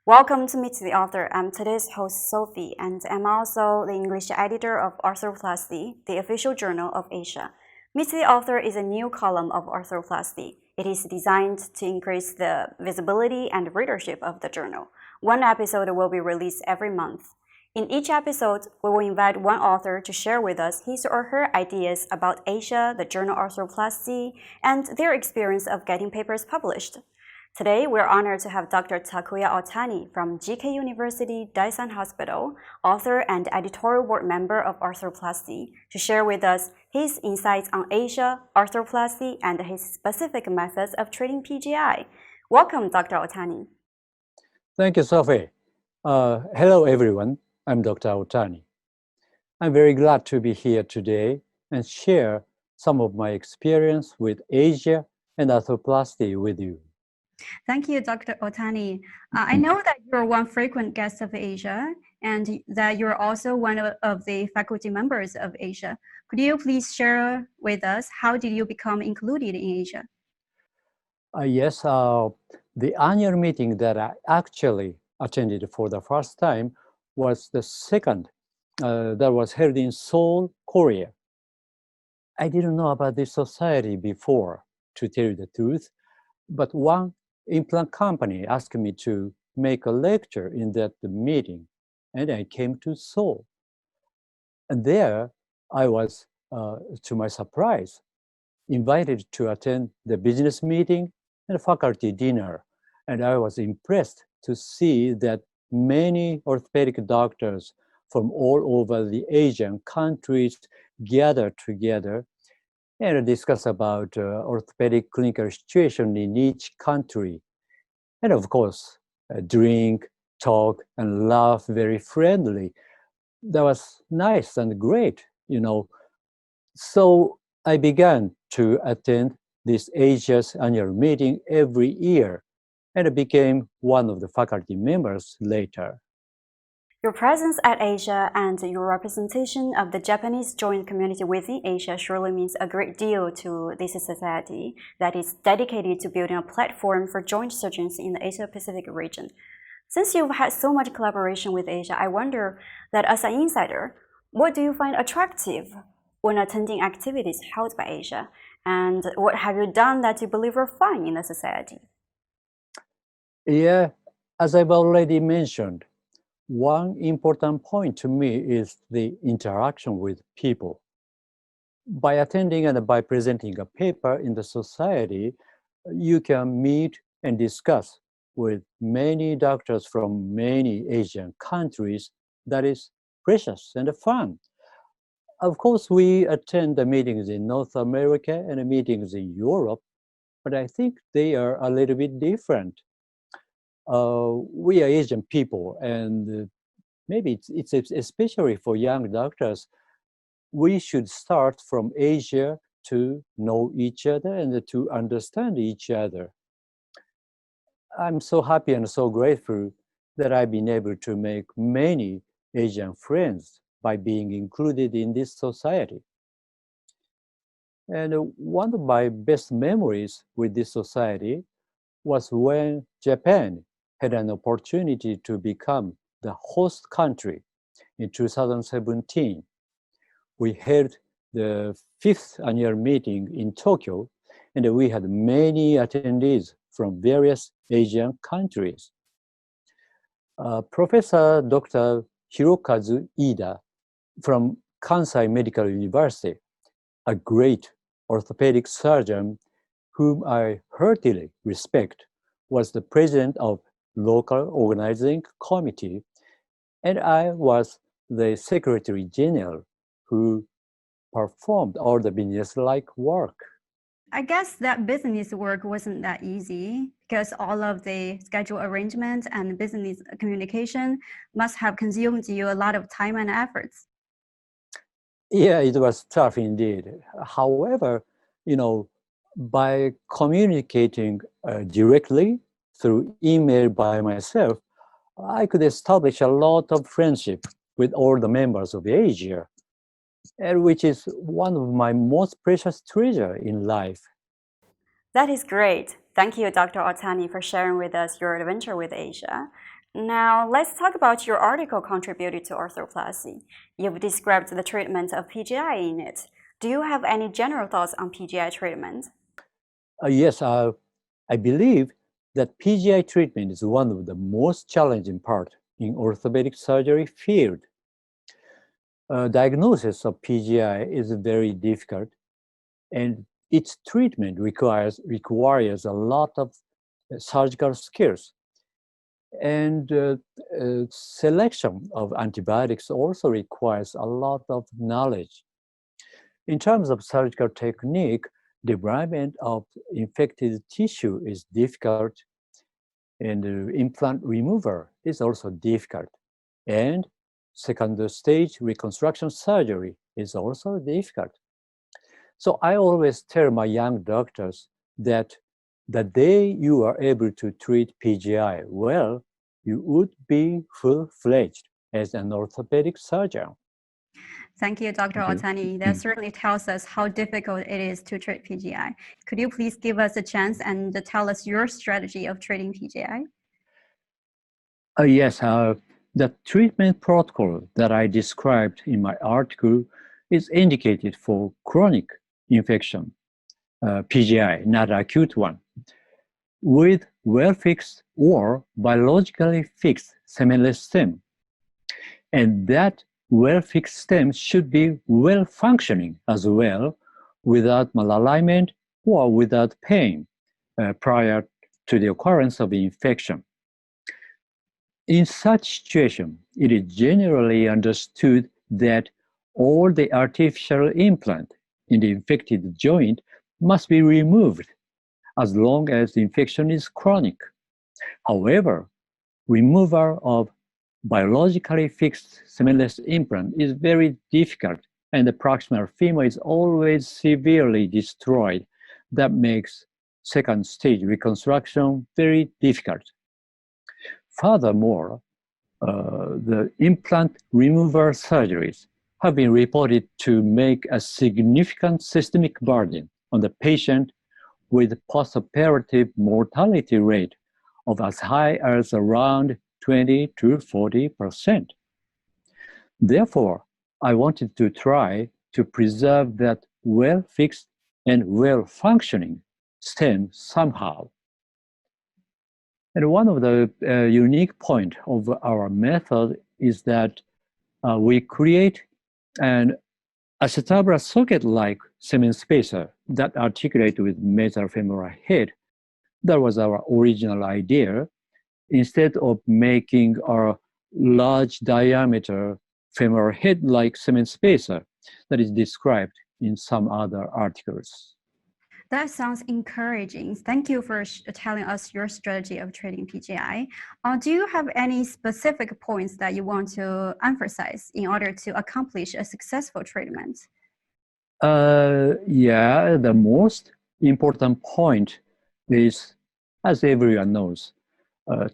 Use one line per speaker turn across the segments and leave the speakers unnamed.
Welcome to Meet the Author. I'm today's host, Sophie, and I'm also the English editor of Arthroplasty, the official journal of Asia. Meet the Author is a new column of Arthroplasty. It is designed to increase the visibility and readership of the journal. One episode will be released every month. In each episode, we will invite one author to share with us his or her ideas about Asia, the journal Arthroplasty, and their experience of getting papers published. Today, we're honored to have Dr. Takuya Otani from GK University Daisan Hospital, author and editorial board member of Arthroplasty, to share with us his insights on Asia, arthroplasty, and his specific methods of treating PJI. Welcome, Dr. Otani.
Thank you, Sophie. Hello, everyone. I'm Dr. Otani. I'm very glad to be here today and share some of my experience with Asia and arthroplasty with you.
Thank you, Dr. Otani. I know that you're one frequent guest of Asia and that you're also one of the faculty members of Asia. Could you please share with us how did you become included in Asia?
Yes, the annual meeting that I actually attended for the first time was the second that was held in Seoul, Korea. I didn't know about this society before, to tell you the truth, but one implant company asked me to make a lecture in that meeting, and I came to Seoul. And there I was, to my surprise, invited to attend the business meeting and faculty dinner. And I was impressed to see that many orthopedic doctors from all over the Asian countries gathered together and discuss about orthopedic clinical situation in each country. And of course, drink, talk, and laugh very friendly. That was nice and great, you know. So I began to attend this Asia's annual meeting every year, and I became one of the faculty members later.
Your presence at Asia and your representation of the Japanese joint community within Asia surely means a great deal to this society that is dedicated to building a platform for joint surgeons in the Asia-Pacific region. Since you've had so much collaboration with Asia, I wonder that as an insider, what do you find attractive when attending activities held by Asia? And what have you done that you believe are fun in the society?
Yeah, as I've already mentioned, one important point to me is the interaction with people. By attending and by presenting a paper in the society, you can meet and discuss with many doctors from many Asian countries. That is precious and fun. Of course, we attend the meetings in North America and the meetings in Europe, but I think they are a little bit different. We are Asian people, and maybe it's especially for young doctors, we should start from Asia to know each other and to understand each other. I'm so happy and so grateful that I've been able to make many Asian friends by being included in this society. And one of my best memories with this society was when Japan had an opportunity to become the host country in 2017. We held the 5th annual meeting in Tokyo, and we had many attendees from various Asian countries. Professor Dr. Hirokazu Ida from Kansai Medical University, a great orthopedic surgeon whom I heartily respect, was the president of local organizing committee, and I was the secretary general who performed all the business-like work.
I guess that business work wasn't that easy because all of the schedule arrangement and business communication must have consumed you a lot of time and efforts.
Yeah, it was tough indeed. However, by communicating directly through email by myself, I could establish a lot of friendship with all the members of Asia, and which is one of my most precious treasure in life.
That is great. Thank you, Dr. Otani, for sharing with us your adventure with Asia. Now, let's talk about your article contributed to arthroplasty. You've described the treatment of PJI in it. Do you have any general thoughts on PJI treatment?
Yes, I believe that PGI treatment is one of the most challenging part in orthopedic surgery field. Diagnosis of PGI is very difficult, and its treatment requires a lot of surgical skills. And selection of antibiotics also requires a lot of knowledge. In terms of surgical technique, debridement of infected tissue is difficult, and implant removal is also difficult. And second stage reconstruction surgery is also difficult. So I always tell my young doctors that the day you are able to treat PGI well, you would be full-fledged as an orthopedic surgeon.
Thank you, Dr.
Thank you.
Otani. That certainly tells us how difficult it is to treat PJI. Could you please give us a chance and tell us your strategy of treating PJI?
Yes, the treatment protocol that I described in my article is indicated for chronic infection, PGI, not acute one, with well-fixed or biologically fixed seminless stem. And that well-fixed stem should be well-functioning as well, without malalignment or without pain prior to the occurrence of infection. In such situation, it is generally understood that all the artificial implant in the infected joint must be removed as long as the infection is chronic. However, removal of biologically fixed seminless implant is very difficult, and the proximal femur is always severely destroyed. That makes second stage reconstruction very difficult. Furthermore, the implant removal surgeries have been reported to make a significant systemic burden on the patient, with postoperative mortality rate of as high as around 20 to 40%. Therefore, I wanted to try to preserve that well-fixed and well-functioning stem somehow. And one of the unique points of our method is that we create an acetabulous socket-like semen spacer that articulates with metafemoral head. That was our original idea, instead of making a large diameter femoral head-like semen spacer that is described in some other articles.
That sounds encouraging. Thank you for telling us your strategy of treating PJI. Do you have any specific points that you want to emphasize in order to accomplish a successful treatment?
Yeah, the most important point is, as everyone knows,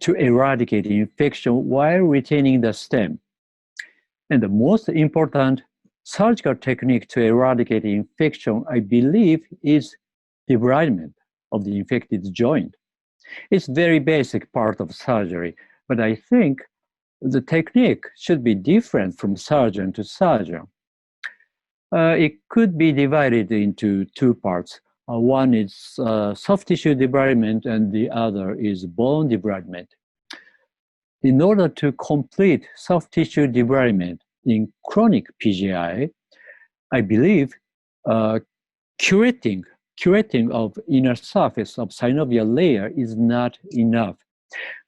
to eradicate infection while retaining the stem. And the most important surgical technique to eradicate infection, I believe, is debridement of the infected joint. It's very basic part of surgery, but I think the technique should be different from surgeon to surgeon. It could be divided into two parts. One is soft tissue debridement, and the other is bone debridement. In order to complete soft tissue debridement in chronic PJI, I believe curating of inner surface of synovial layer is not enough.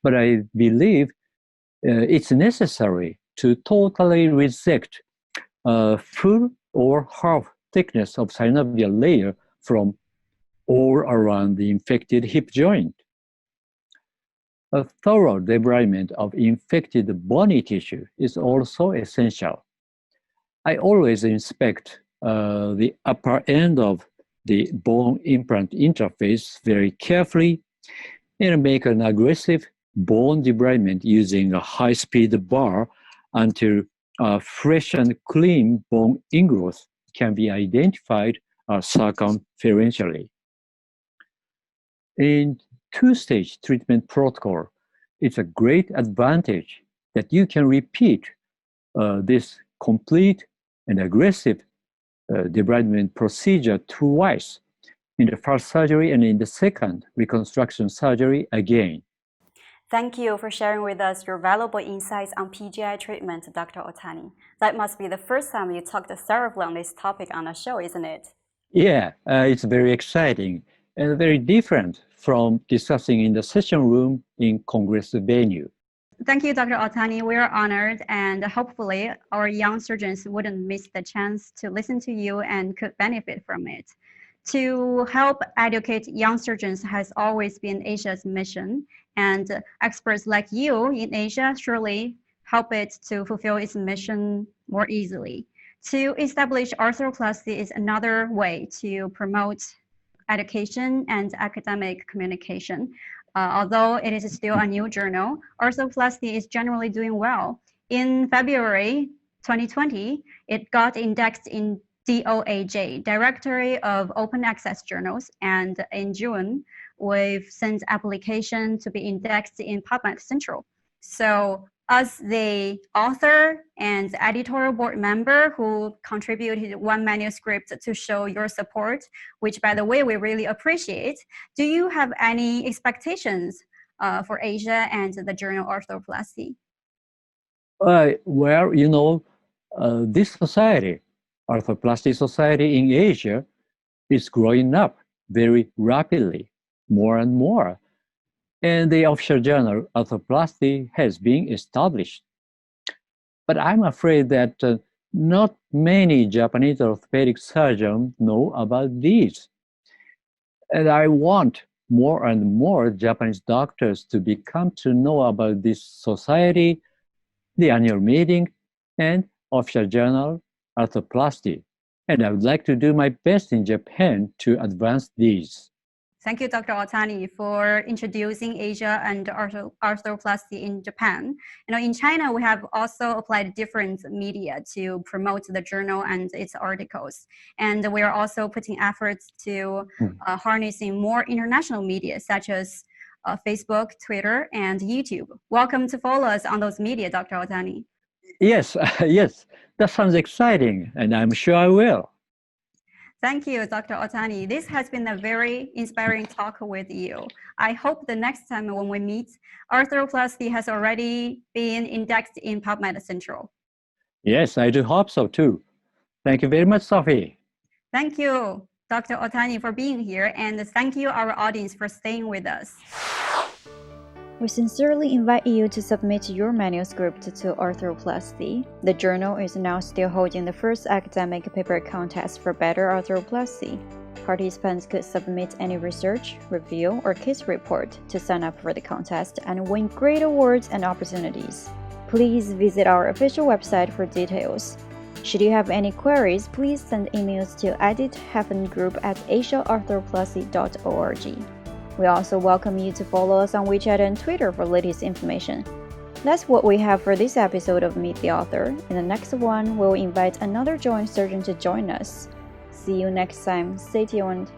But I believe it's necessary to totally resect full or half thickness of synovial layer from all around the infected hip joint. A thorough debridement of infected bony tissue is also essential. I always inspect the upper end of the bone implant interface very carefully and make an aggressive bone debridement using a high-speed bar until fresh and clean bone ingrowth can be identified circumferentially. In two-stage treatment protocol, it's a great advantage that you can repeat this complete and aggressive debridement procedure twice, in the first surgery and in the second reconstruction surgery again.
Thank you for sharing with us your valuable insights on PJI treatment, Dr. Otani. That must be the first time you talked thoroughly on this topic on a show, isn't it?
Yeah, it's very exciting and very different from discussing in the session room in Congress venue.
Thank you, Dr. Otani. We are honored, and hopefully our young surgeons wouldn't miss the chance to listen to you and could benefit from it. To help educate young surgeons has always been Asia's mission, and experts like you in Asia surely help it to fulfill its mission more easily. To establish arthroplasty is another way to promote education and academic communication. Although it is still a new journal, arthroplasty is generally doing well. In February 2020, it got indexed in DOAJ, Directory of Open Access Journals, and in June, we've sent application to be indexed in PubMed Central. So as the author and editorial board member who contributed one manuscript to show your support, which by the way, we really appreciate, do you have any expectations for Asia and the journal Arthroplasty?
Well, this society, Arthroplasty Society in Asia, is growing up very rapidly, more and more. And the official journal Arthroplasty has been established. But I'm afraid that not many Japanese orthopedic surgeons know about these. And I want more and more Japanese doctors to become to know about this society, the annual meeting, and official journal Arthroplasty. And I would like to do my best in Japan to advance these.
Thank you, Dr. Otani, for introducing Asia and arthroplasty in Japan. In China, we have also applied different media to promote the journal and its articles. And we are also putting efforts to harnessing more international media, such as Facebook, Twitter, and YouTube. Welcome to follow us on those media, Dr. Otani.
Yes, yes, that sounds exciting, and I'm sure I will.
Thank you, Dr. Otani. This has been a very inspiring talk with you. I hope the next time when we meet, arthroplasty has already been indexed in PubMed Central.
Yes, I do hope so too. Thank you very much, Sophie.
Thank you, Dr. Otani, for being here, and thank you, our audience, for staying with us. We sincerely invite you to submit your manuscript to Arthroplasty. The journal is now still holding the first academic paper contest for better arthroplasty. Participants could submit any research, review, or case report to sign up for the contest and win great awards and opportunities. Please visit our official website for details. Should you have any queries, please send emails to editheffengroup@asiaarthroplasty.org. We also welcome you to follow us on WeChat and Twitter for latest information. That's what we have for this episode of Meet the Author. In the next one, we'll invite another joint surgeon to join us. See you next time. Stay tuned.